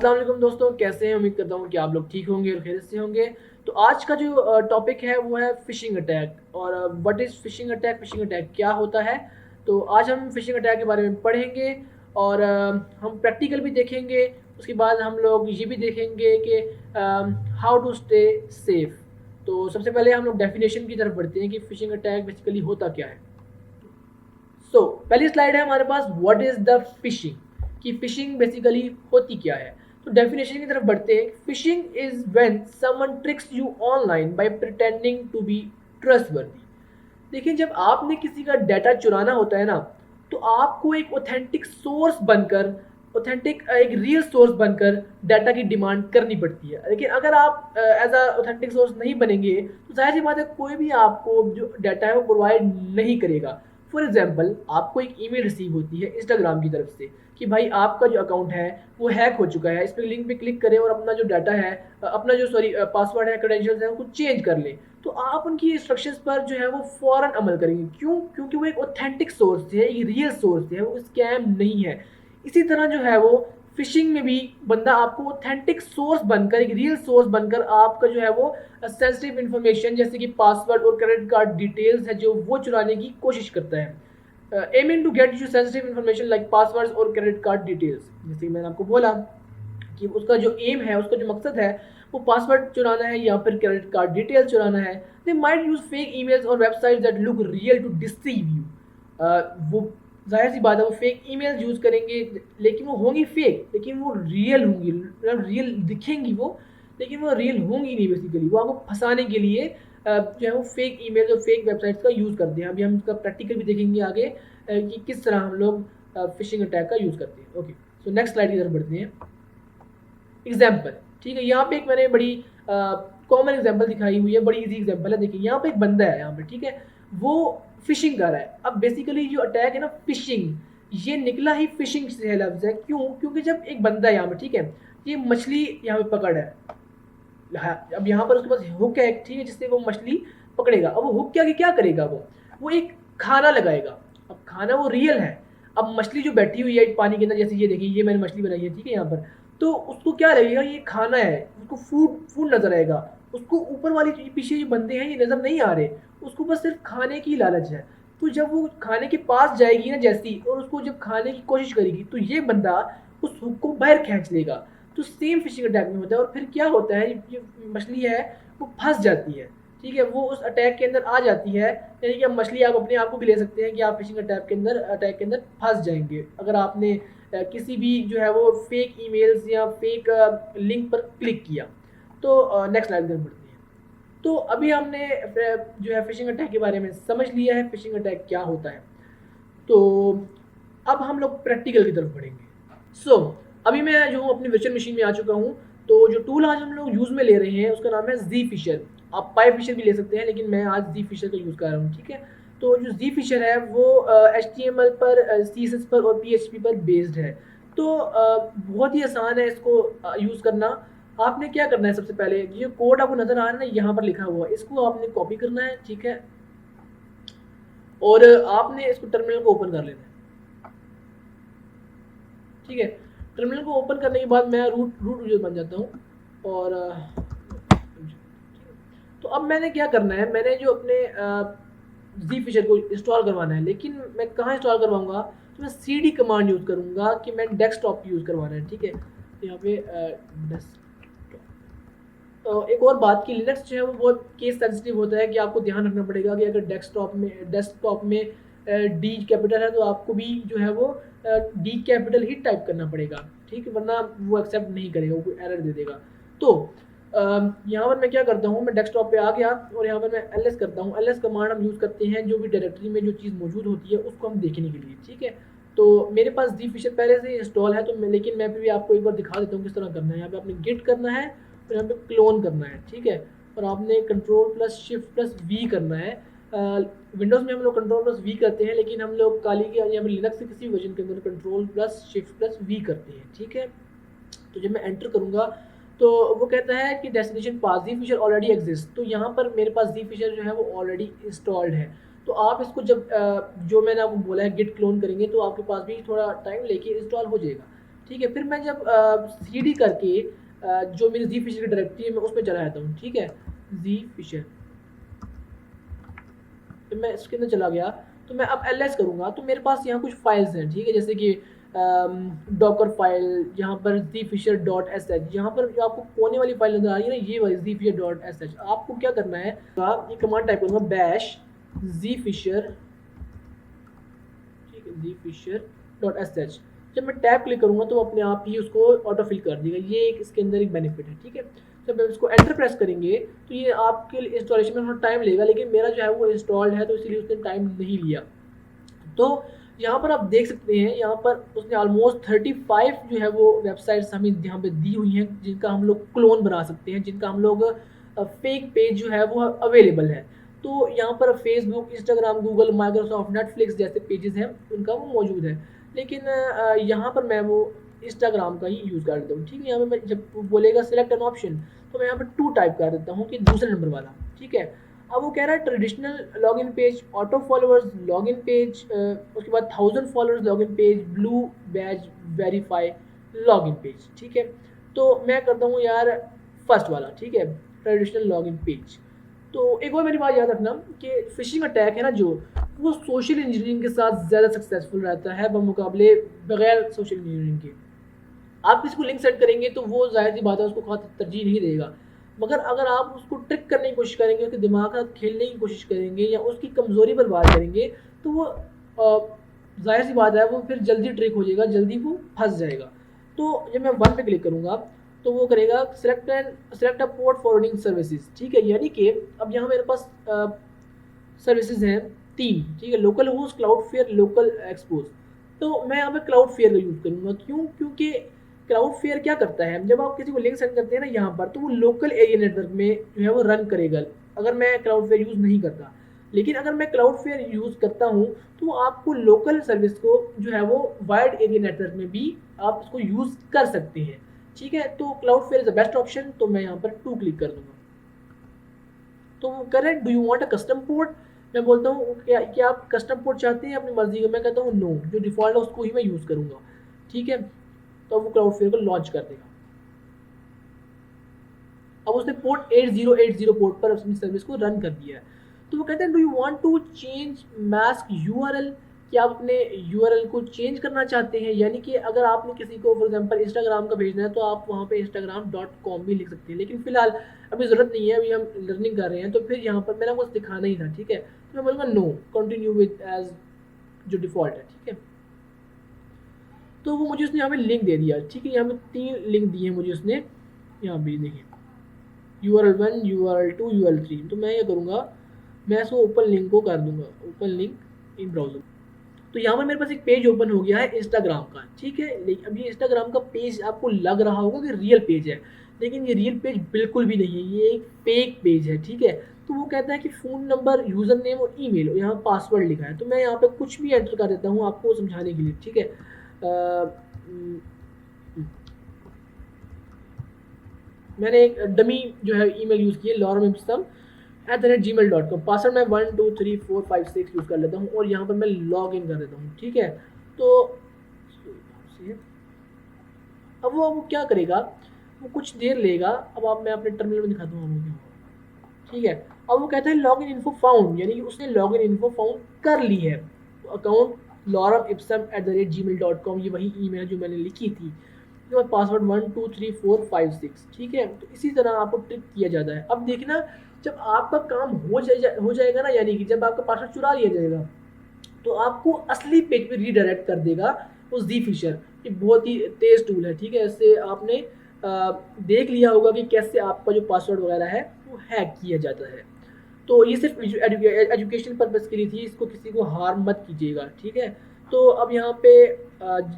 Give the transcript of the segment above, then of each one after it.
अस्सलाम वालेकुम दोस्तों, कैसे हैं? उम्मीद करता हूँ कि आप लोग ठीक होंगे और खैरियत से होंगे। तो आज का जो टॉपिक है वो है फ़िशिंग अटैक और व्हाट इज़ फ़िशिंग अटैक क्या होता है? तो आज हम फ़िशिंग अटैक के बारे में पढ़ेंगे और हम प्रैक्टिकल भी देखेंगे। उसके बाद हम लोग ये भी देखेंगे कि हाउ टू स्टे सेफ। तो सबसे पहले हम लोग डेफ़िनेशन की तरफ बढ़ते हैं कि फ़िशिंग अटैक बेसिकली होता क्या है? पहली स्लाइड है हमारे पास, व्हाट इज द फिशिंग, कि फिशिंग बेसिकली होती क्या है। तो डेफिनेशन की तरफ बढ़ते हैं। Phishing is when someone tricks you online by pretending to be trustworthy. देखिए, जब आपने किसी का डाटा चुराना होता है ना, तो आपको एक ऑथेंटिक सोर्स बनकर, ऑथेंटिक एक रियल सोर्स बनकर डाटा की डिमांड करनी पड़ती है। लेकिन अगर आप एज अ ऑथेंटिक सोर्स नहीं बनेंगे, तो जाहिर सी बात है कोई भी आपको जो डाटा है वो प्रोवाइड नहीं करेगा। फॉर एग्जाम्पल, आपको एक ईमेल रिसीव होती है इंस्टाग्राम की तरफ से कि भाई आपका जो अकाउंट है वो हैक हो चुका है, इस पर लिंक पे क्लिक करें और अपना जो डाटा है, अपना जो सॉरी पासवर्ड है, क्रेडेंशियल्स है, उनको चेंज कर लें। तो आप उनकी इंस्ट्रक्शंस पर जो है वो फ़ौरन अमल करेंगे। क्यों? क्योंकि वो एक ऑथेंटिक सोर्स है, एक रियल सोर्स है, वो स्कैम नहीं है। इसी तरह जो है वो फ़िशिंग में भी बंदा आपको ऑथेंटिक सोर्स बनकर, एक रियल सोर्स बनकर आपका जो है वो सेंसिटिव इन्फॉर्मेशन जैसे कि पासवर्ड और क्रेडिट कार्ड डिटेल्स है जो वो चुराने की कोशिश करता है। Aiming to get you sensitive information like passwords और क्रेडिट कार्ड डिटेल्स। जैसे कि मैंने आपको बोला कि उसका जो एम है, उसका जो मकसद है, वो पासवर्ड चुराना है या फिर क्रेडिट कार्ड डिटेल चुराना है। They might use fake emails और websites that look real to deceive you. वो जाहिर सी बात है वो फेक ईमेल्स यूज़ करेंगे, लेकिन वो होंगी फेक, लेकिन वो रियल होंगी, मतलब रियल दिखेंगी वो, लेकिन वो रियल होंगी नहीं। बेसिकली वो आपको फंसाने के लिए जो है वो फेक ईमेल्स और फेक वेबसाइट्स का यूज़ करते हैं। अभी हम इसका प्रैक्टिकल भी देखेंगे आगे कि किस तरह हम लोग फिशिंग अटैक का यूज़ करते हैं। ओके, सो नेक्स्ट स्लाइड की तरफ बढ़ते हैं। एग्जाम्पल, ठीक है, यहाँ पे एक मैंने बड़ी कॉमन एग्जाम्पल दिखाई हुई है, बड़ी इजी एग्जाम्पल है। देखिए, यहाँ पे एक बंदा है, यहाँ पे ठीक है, वो फिशिंग कर रहा है। अब बेसिकली जो अटैक है ना फिशिंग, ये निकला ही फिशिंग से है लफ्ज है। क्यों? क्योंकि जब एक बंदा है यहाँ पे, ठीक है, ये मछली यहाँ पे पकड़ है। हाँ, अब यहाँ पर उसके पास हुक है, ठीक है, जिससे वो मछली पकड़ेगा। अब वो हुक क्या क्या करेगा, वो एक खाना लगाएगा। अब खाना वो रियल है। अब मछली जो बैठी हुई है पानी के अंदर, जैसे ये देखिए, ये मैंने मछली बनाई है, ठीक है, यहाँ पर, तो उसको क्या लगेगा, ये खाना है, उसको फूड फूड नजर आएगा। उसको ऊपर वाली पीछे जो बंदे हैं ये नजर नहीं आ रहे, उसको बस सिर्फ खाने की लालच है। तो जब वो खाने के पास जाएगी ना जैसी, और उसको जब खाने की कोशिश करेगी, तो ये बंदा उस हुक को बाहर खींच लेगा। तो सेम फिशिंग अटैक में होता है। और फिर क्या होता है, ये मछली है वो फंस जाती है, ठीक है, वो उस अटैक के अंदर आ जाती है। यानी कि अब मछली आप अपने आप को भी ले सकते हैं कि आप फिशिंग अटैक के अंदर फंस जाएंगे अगर आपने किसी भी जो है वो फेक ईमेल्स या फेक लिंक पर क्लिक किया। तो नेक्स्ट स्लाइड पर बढ़ते हैं। तो अभी हमने जो है फिशिंग अटैक के बारे में समझ लिया है, फिशिंग अटैक क्या होता है। तो अब हम लोग प्रैक्टिकल की तरफ बढ़ेंगे। अभी मैं जो हूँ अपनी वर्चुअल मशीन में आ चुका हूँ। तो जो टूल आज हम लोग यूज़ में ले रहे हैं उसका नाम है जी फिशर। आप पाई फिशर भी ले सकते हैं, लेकिन मैं आज जी फिशर का यूज़ कर रहा हूँ, ठीक है। तो जो जी फिशर है वो HTML पर, CSS पर और PHP पर बेस्ड है। तो बहुत ही आसान है इसको यूज़ करना। आपने क्या करना है, सबसे पहले ये कोड आपको नज़र आ रहा है ना, यहाँ पर लिखा हुआ है, इसको आपने कॉपी करना है, ठीक है, और आपने इसको टर्मिनल को ओपन कर लेना है, ठीक है। टर्मिनल को ओपन करने के बाद मैं रूट रूट यूजर बन जाता हूँ। और तो अब मैंने क्या करना है, मैंने जो अपने जी फिशर को इंस्टॉल करवाना है, लेकिन मैं कहाँ इंस्टॉल करवाऊंगा, तो मैं CD कमांड यूज़ करूँगा कि मैं डेस्कटॉप यूज़ करवाना है, ठीक है। तो यहाँ पे डेस्कटॉप। तो एक और बात की, लिनक्स जो है वो बहुत केस सेंसिटिव होता है कि आपको ध्यान रखना पड़ेगा कि अगर डेस्कटॉप में डी कैपिटल है तो आपको भी जो है वो डी कैपिटल ही टाइप करना पड़ेगा, ठीक है, वरना वो एक्सेप्ट नहीं करेगा, वो एरर दे देगा। तो यहाँ पर मैं क्या करता हूँ, मैं डेस्कटॉप पे आ गया और यहाँ पर मैं ls करता हूँ। ls कमांड हम यूज़ करते हैं जो भी डायरेक्टरी में जो चीज़ मौजूद होती है उसको हम देखने के लिए, ठीक है। तो मेरे पास जी फिशर पहले से इंस्टॉल है, तो मैं, लेकिन मैं भी आपको एक बार दिखा देता हूँ किस तरह करना है। यहाँ पे आपने गिट करना है और यहाँ पे क्लोन करना है, ठीक है, और आपने control plus shift plus V करना है। विंडोज़ में हम लोग कंट्रोल प्लस वी करते हैं, लेकिन हम लोग काली के या फिर लिनक्स के किसी वर्जन के अंदर control plus shift plus V करते हैं, ठीक है। तो जब मैं एंटर करूँगा तो वो कहता है कि डेस्टिनेशन पास जी फीचर ऑलरेडी एग्जिस्ट। तो यहाँ पर मेरे पास जी फीचर जो है वो ऑलरेडी इंस्टॉल्ड है। तो आप इसको जब जो मैंने आपको बोला है गिट क्लोन करेंगे तो आपके पास भी थोड़ा टाइम लेके इंस्टॉल हो जाएगा। ठीक है, फिर मैं जब सीडी करके जो मेरी जी फिशर की डायरेक्टरी है मैं उसमें चला जाता हूँ, ठीक है, जी फिशर, जब मैं इसके अंदर चला गया तो मैं अब एलएस करूँगा तो मेरे पास यहाँ कुछ फाइल्स हैं, ठीक है, जैसे कि डॉकर फाइल, यहाँ पर जी फिशर डॉट एस एच, यहाँ पर जो आपको कोने वाली फाइल नजर आ रही है ना, ये वाली जी फिशर डॉट एस एच, आपको क्या करना है, आप ये कमांड टाइप करूँगा बैश जी फिशर, ठीक है, जी फिशर डॉट एस एच, जब मैं टैब क्लिक करूँगा तो अपने आप ही उसको ऑटो फिल कर देगा, ये एक इसके अंदर एक बेनिफिट है, ठीक है। जब आप इसको एंटर प्रेस करेंगे तो ये आपके इंस्टॉलेशन में थोड़ा टाइम लेगा, लेकिन मेरा जो है वो इंस्टॉल्ड है तो इसीलिए उसने टाइम नहीं लिया। तो यहाँ पर आप देख सकते हैं, यहाँ पर उसने ऑलमोस्ट 35 जो है वो वेबसाइट्स हमें यहाँ पे दी हुई हैं, जिनका हम लोग क्लोन बना सकते हैं, जिनका हम लोग फेक पेज जो है वो अवेलेबल है। तो यहाँ पर Facebook, Instagram, Google, Microsoft, Netflix जैसे पेजेस हैं उनका वो मौजूद है, लेकिन यहाँ पर मैं वो इंस्टाग्राम का ही यूज़ कर देता हूँ, ठीक है। यहाँ पे मैं जब बोलेगा सिलेक्ट एन ऑप्शन तो मैं यहाँ पर 2 टाइप कर देता हूँ कि दूसरे नंबर वाला, ठीक है। अब वो कह रहा है traditional login page, auto followers login page, उसके बाद 1000 followers login page, blue badge verify login page, ठीक है। तो मैं करता हूँ यार फर्स्ट वाला, ठीक है, ट्रेडिशनल लॉगिन पेज। तो एक और मेरी बात याद रखना कि फिशिंग अटैक है ना जो, वो सोशल इंजीनियरिंग के साथ ज़्यादा सक्सेसफुल रहता है बमुकाबले बगैर सोशल इंजीनियरिंग के। आप किसी को लिंक सेंड करेंगे तो वो ज़ाहिर सी बात है उसको खातिर तरजीह नहीं देगा, मगर अगर आप उसको ट्रिक करने की कोशिश करेंगे, उसके दिमाग के साथ खेलने की कोशिश करेंगे या उसकी कमज़ोरी पर बात करेंगे तो वो ज़ाहिर सी बात है वो फिर जल्दी ट्रिक हो जाएगा, जल्दी वो फंस जाएगा। तो जब मैं वन पे क्लिक करूँगा तो वो करेगा select a port forwarding services, ठीक है, यानी कि अब यहाँ मेरे पास सर्विसेज हैं 3, ठीक है, local host, cloud fair, local expose. तो मैं यहाँ पे क्लाउड फेयर का यूज़ करूँगा, क्यों, क्योंकि क्राउड फेयर क्या करता है, जब आप किसी को लिंक सेंड करते हैं ना यहाँ पर तो वो लोकल एरिया नेटवर्क में जो है वो रन करेगा, अगर मैं क्राउड फेयर यूज़ नहीं करता। लेकिन अगर मैं क्राउड फेयर यूज़ करता हूँ तो आपको लोकल सर्विस को जो है वो वाइड एरिया नेटवर्क में भी आप इसको यूज़ कर सकते हैं, ठीक है। तो cloud fair is the best option, तो मैं यहाँ पर 2 क्लिक कर दूंगा। तो वो कह रहे हैं do you want a custom port, मैं बोलता हूँ क्या आप कस्टम पोर्ट चाहते हैं अपनी मर्जी का, मैं कहता हूँ नो, जो डिफ़ॉल्ट है उसको ही मैं यूज़ करूँगा, ठीक है। तो वो क्लाउड फेयर को लॉन्च कर देगा। अब उसने पोर्ट 8080 पोर्ट पर अपनी सर्विस को रन कर दिया है। तो वो कहते हैं do you want to change mask URL, क्या आप अपने यूआरएल को चेंज करना चाहते हैं, यानी कि अगर आपने किसी को फॉर एग्जांपल इंस्टाग्राम का भेजना है तो आप वहाँ पे instagram.com भी लिख सकते हैं, लेकिन फिलहाल अभी ज़रूरत नहीं है, अभी हम लर्निंग कर रहे हैं, तो फिर यहाँ पर मेरा कुछ दिखाना ही था, ठीक है। तो मैं बोलूँगा नो, कंटिन्यू विद एज जो डिफ़ॉल्ट है, ठीक है। तो वो मुझे उसने यहाँ पे लिंक दे दिया, ठीक है, यहाँ पे 3 लिंक दिए मुझे उसने, यहाँ पे देखिए URL1, URL2, URL3। तो मैं ये करूँगा, मैं इसको ओपन लिंक को कर दूंगा, ओपन लिंक इन ब्राउज़र। तो यहाँ पर मेरे पास एक पेज ओपन हो गया है इंस्टाग्राम का, ठीक है। लेकिन अब ये इंस्टाग्राम का पेज आपको लग रहा होगा कि रियल पेज है, लेकिन ये रियल पेज बिल्कुल भी नहीं है, ये एक फेक पेज है, ठीक है। तो वो कहता है कि फ़ोन नंबर, यूज़र नेम और ईमेल और यहाँ पासवर्ड लिखा है, तो मैं यहाँ पे कुछ भी एंटर कर देता हूँ आपको समझाने के लिए, ठीक है। मैंने एक डमी जो है ईमेल यूज़ की है, lorem@gmail.com, पासवर्ड मैं 123456 यूज़ कर लेता हूँ और यहाँ पर मैं लॉग इन कर देता हूँ, ठीक है। तो अब वो क्या करेगा, वो कुछ देर लेगा, अब आप मैं अपने टर्मिनल में दिखाता हूँ क्या होगा, ठीक है। अब वो कहता है लॉग इन इन्फो फाउंड, यानी कि उसने लॉग इन इन्फो फाउंड कर ली है, अकाउंट lorem@gmail.com, ये वही ईमेल है जो मैंने लिखी थी, उसके बाद पासवर्ड 123456, ठीक है। तो इसी तरह आपको ट्रिक किया जाता है। अब देखना जब आपका काम हो जाएगा ना, यानी कि जब आपका पासवर्ड चुरा लिया जाएगा तो आपको असली पेज पे रीडायरेक्ट कर देगा वो जी फिशर। ये बहुत ही तेज टूल है, ठीक है। इससे आपने देख लिया होगा कि कैसे आपका जो पासवर्ड वगैरह है वो हैक किया जाता है। तो ये सिर्फ एजुकेशन पर्पज़ के लिए थी, इसको किसी को हार्म मत कीजिएगा, ठीक है। तो अब यहाँ पे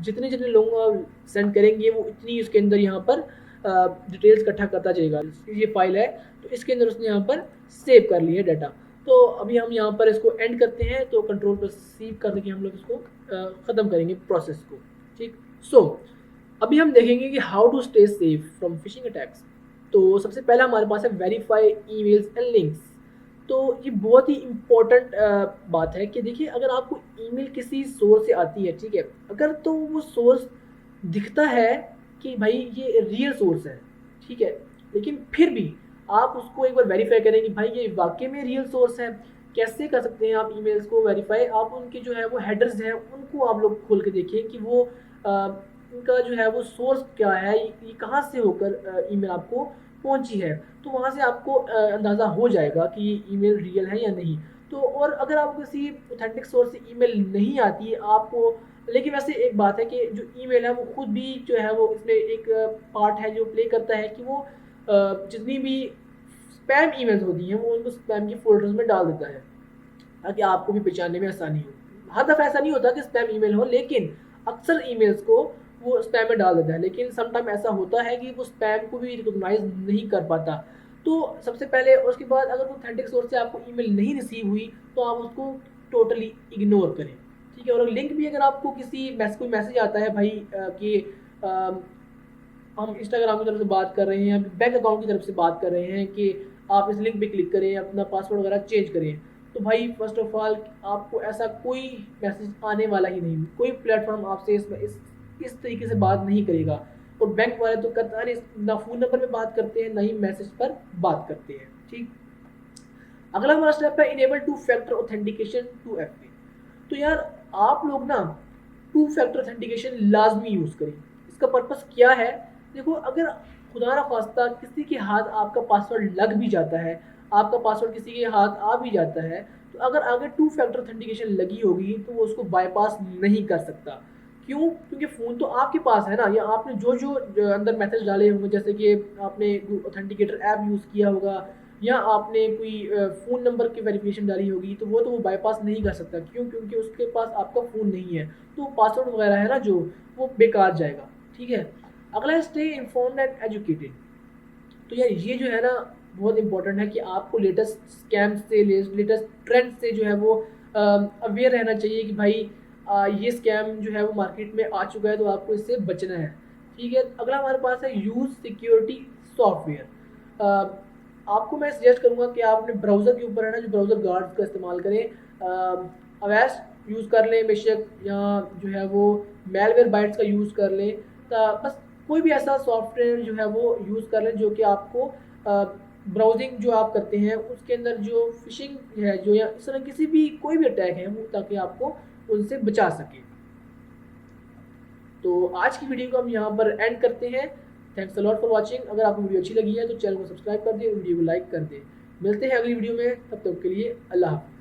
जितने जितने लोग सेंड करेंगे वो इतनी उसके अंदर यहाँ पर डिटेल्स इकट्ठा करता जाएगा। ये फाइल है तो इसके अंदर उसने यहाँ पर सेव कर लिया डाटा। तो अभी हम यहाँ पर इसको एंड करते हैं, तो कंट्रोल पर सीव करके हम लोग इसको ख़त्म करेंगे प्रोसेस को, ठीक। सो अभी हम देखेंगे कि how to stay safe from phishing attacks. तो सबसे पहला हमारे पास है वेरीफाई ईमेल्स एंड लिंक्स। तो ये बहुत ही इम्पोर्टेंट बात है कि देखिए अगर आपको ईमेल किसी सोर्स से आती है, ठीक है, अगर तो वो सोर्स दिखता है कि भाई ये रियल सोर्स है, ठीक है, लेकिन फिर भी आप उसको एक बार वेरीफाई करें कि भाई ये वाकई में रियल सोर्स है। कैसे कर सकते हैं आप ईमेल्स को वेरीफाई? आप उनके जो है वो हेडर्स हैं उनको आप लोग खोल के देखिए कि वो इनका जो है वो सोर्स क्या है, ये कहाँ से होकर ईमेल आपको पहुंची है। तो वहाँ से आपको अंदाज़ा हो जाएगा कि ये ईमेल रियल है या नहीं। तो और अगर आपको किसी ऑथेंटिक सोर्स से ईमेल नहीं आती है आपको, लेकिन वैसे एक बात है कि जो ईमेल है वो खुद भी जो है वो इसमें एक पार्ट है जो प्ले करता है कि वो जितनी भी स्पैम ईमेल्स होती हैं वो उनको स्पैम के फोल्डर्स में डाल देता है ताकि आपको भी पहचानने में आसानी हो। हर दफ़ा ऐसा नहीं होता कि स्पैम ईमेल हो, लेकिन अक्सर ईमेल्स को वो स्पैम में डाल देता है, लेकिन समटाइम ऐसा होता है कि वो स्पैम को भी रिकॉग्नाइज नहीं कर पाता। तो सबसे पहले उसके बाद अगर ऑथेंटिक सोर्स से आपको ईमेल नहीं रिसीव हुई तो आप उसको टोटली इग्नोर करें, ठीक है। और लिंक भी अगर आपको किसी कोई मैसेज आता है भाई कि हम इंस्टाग्राम की तरफ से बात कर रहे हैं, बैंक अकाउंट की तरफ से बात कर रहे हैं कि आप इस लिंक पे क्लिक करें, अपना पासवर्ड वगैरह चेंज करें, तो भाई फर्स्ट ऑफ ऑल आपको ऐसा कोई मैसेज आने वाला ही नहीं। कोई प्लेटफॉर्म आपसे इस तरीके से बात नहीं करेगा। और बैंक वाले तो कतई ना फ़ोन नंबर पे बात करते हैं ना ही मैसेज पर बात करते हैं, ठीक। अगला हमारा स्टेप है enable two factor authentication two FP. तो यार आप लोग ना टू फैक्टर ऑथेंटिकेशन लाजमी यूज़ करें। इसका पर्पस क्या है? देखो, अगर खुदा ना खास्ता किसी के हाथ आपका पासवर्ड लग भी जाता है, आपका पासवर्ड किसी के हाथ आ भी जाता है, तो अगर आगे टू फैक्टर ऑथेंटिकेशन लगी होगी तो वो उसको बाईपास नहीं कर सकता। क्यों? क्योंकि फ़ोन तो आपके पास है ना, या आपने जो अंदर मैसेज डाले होंगे, जैसे कि आपने ऑथेंटिकेटर ऐप यूज़ किया होगा या आपने कोई फ़ोन नंबर की वेरिफिकेशन डाली होगी, तो वो बाईपास नहीं कर सकता। क्यों? क्योंकि उसके पास आपका फ़ोन नहीं है, तो पासवर्ड वगैरह है ना जो, वो बेकार जाएगा, ठीक है। अगला है स्टे इन्फॉर्म्ड एंड एजुकेटेड। तो यार ये जो है ना बहुत इंपॉर्टेंट है कि आपको लेटेस्ट स्कैम से, लेटेस्ट ट्रेंड से जो है वो अवेयर रहना चाहिए कि भाई ये स्कैम जो है वो मार्केट में आ चुका है, तो आपको इससे बचना है, ठीक है। अगला हमारे पास है यूज़ सिक्योरिटी सॉफ्टवेयर। आपको मैं सजेस्ट करूँगा कि आप अपने ब्राउज़र के ऊपर है ना जो ब्राउज़र गार्ड्स का इस्तेमाल करें। अवैस यूज़ कर लें बेशक, या जो है वो मेलवेयर बाइट्स का यूज़ कर लें। बस कोई भी ऐसा सॉफ्टवेयर जो है वो यूज़ कर लें जो कि आपको ब्राउजिंग जो आप करते हैं उसके अंदर जो फिशिंग है जो, या इस तरह किसी भी कोई भी अटैक है वो, ताकि आपको उनसे बचा सके। तो आज की वीडियो को हम यहाँ पर एंड करते हैं। Thanks a lot for watching. अगर आपको वीडियो अच्छी लगी है तो चैनल को सब्सक्राइब कर दें और वीडियो को लाइक कर दें। मिलते हैं अगली वीडियो में, तब तक के लिए अल्लाह हाफ़िज़।